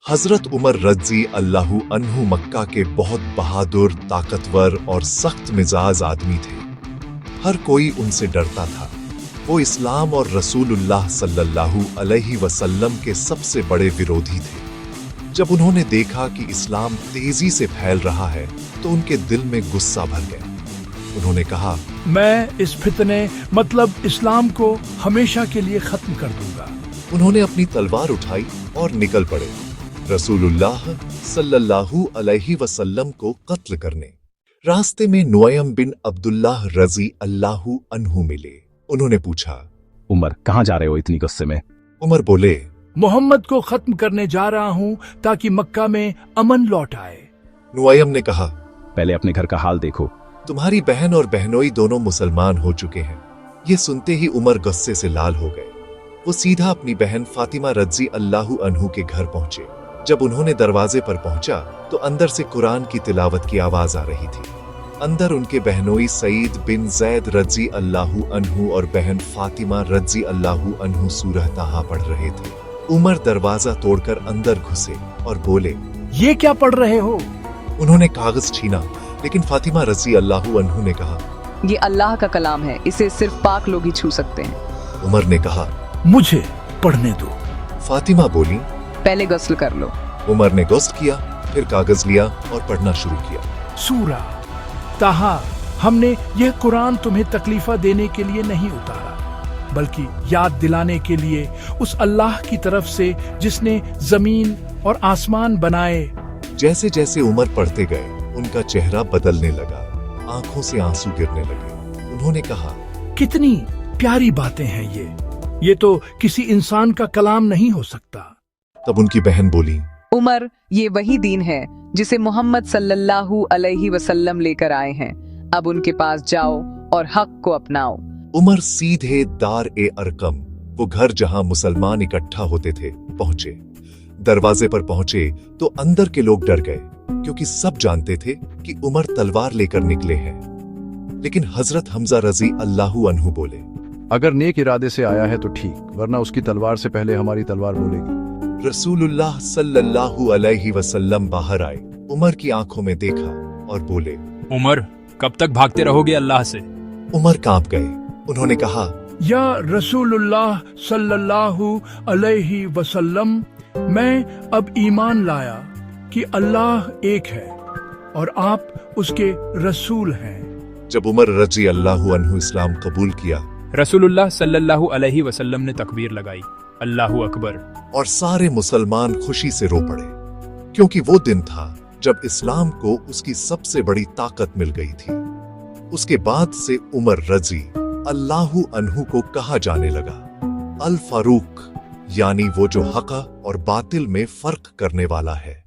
हजरत उमर रज़ी अल्लाहु अन्हु मक्का के बहुत बहादुर, ताकतवर और सख्त मिजाज आदमी थे। हर कोई उनसे डरता था। वो इस्लाम और रसूलुल्लाह सल्लल्लाहु अलैहि वसल्लम के सबसे बड़े विरोधी थे। जब उन्होंने देखा कि इस्लाम तेजी से फैल रहा है तो उनके दिल में गुस्सा भर गया। उन्होंने कहा, मैं इस फितने मतलब इस्लाम को हमेशा के लिए खत्म कर दूंगा। उन्होंने अपनी तलवार उठाई और निकल पड़े रसूलुल्लाह सल्लल्लाहु अलैहि वसल्लम को कत्ल करने। रास्ते में नुअयम बिन अब्दुल्लाह रज़ी अल्लाहु अन्हु मिले। उन्होंने पूछा, उमर कहाँ जा रहे हो इतनी गुस्से में? उमर बोले, मोहम्मद को खत्म करने जा रहा हूँ ताकि मक्का में अमन लौट आए। नुअयम ने कहा, पहले अपने घर का हाल देखो। तुम्हारी बहन और बहनोई दोनों मुसलमान हो चुके हैं। ये सुनते ही उमर गुस्से से लाल हो गए। वो सीधा अपनी बहन फातिमा रज़ी अल्लाहु अन्हु के घर पहुंचे। जब उन्होंने दरवाजे पर पहुंचा तो अंदर से कुरान की तिलावत की आवाज आ रही थी। अंदर उनके बहनोई सईद बिन जैद रज़ी अल्लाहु अन्हु और बहन फातिमा रज़ी अल्लाहु अन्हु सूरह ताहा पढ़ रहे थे। उमर दरवाजा तोड़कर अंदर घुसे और बोले, ये क्या पढ़ रहे हो? उन्होंने कागज छीना, लेकिन फातिमा रज़ी अल्लाहु अन्हु ने कहा, ये अल्लाह का कलाम है, इसे सिर्फ पाक लोग ही छू सकते हैं। उमर ने कहा, मुझे पढ़ने दो। फातिमा बोली, पहले गस्ल कर लो। उमर ने गुस्ल किया, फिर कागज लिया और पढ़ना शुरू किया। सूरा ताहा, हमने यह कुरान तुम्हें तकलीफा देने के लिए नहीं उतारा, बल्कि याद दिलाने के लिए उस अल्लाह की तरफ से जिसने जमीन और आसमान बनाए। जैसे जैसे उमर पढ़ते गए उनका चेहरा बदलने लगा, आंखों से आंसू गिरने लगे। उन्होंने कहा, कितनी प्यारी बातें हैं ये तो किसी इंसान का कलाम नहीं हो सकता। तब उनकी बहन बोली, उमर, ये वही दीन है जिसे मोहम्मद सल्लल्लाहु अलैहि वसल्लम लेकर आए हैं। अब उनके पास जाओ और हक को अपनाओ। उमर सीधे दार ए अरकम, वो घर जहां मुसलमान इकट्ठा होते थे, पहुंचे। दरवाजे पर पहुंचे तो अंदर के लोग डर गए, क्योंकि सब जानते थे कि उमर तलवार लेकर निकले हैं। लेकिन हजरत हमजा रज़ी अल्लाहु अन्हु बोले, अगर नेक इरादे से आया है तो ठीक, वरना उसकी तलवार से पहले हमारी तलवार बोलेगी। रसूलुल्लाह सल्लल्लाहु अलैहि वसल्लम बाहर आए, उमर की आंखों में देखा और बोले, उमर, कब तक भागते रहोगे अल्लाह से? उमर कांप गए। उन्होंने कहा, या रसूलुल्लाह सल्लल्लाहु अलैहि वसल्लम, मैं अब ईमान लाया कि अल्लाह एक है और आप उसके रसूल हैं। जब उमर रज़ी अल्लाहु अन्हु इस्लाम कबूल किया, रसूलुल्लाह सल्लल्लाहु अलैहि वसल्लम ने तकबीर लगाई, अल्लाहु अकबर, और सारे मुसलमान खुशी से रो पड़े, क्योंकि वो दिन था जब इस्लाम को उसकी सबसे बड़ी ताकत मिल गई थी। उसके बाद से उमर रज़ी अल्लाहु अन्हु को कहा जाने लगा अल फारूक, यानी वो जो हक़ और बातिल में फर्क करने वाला है।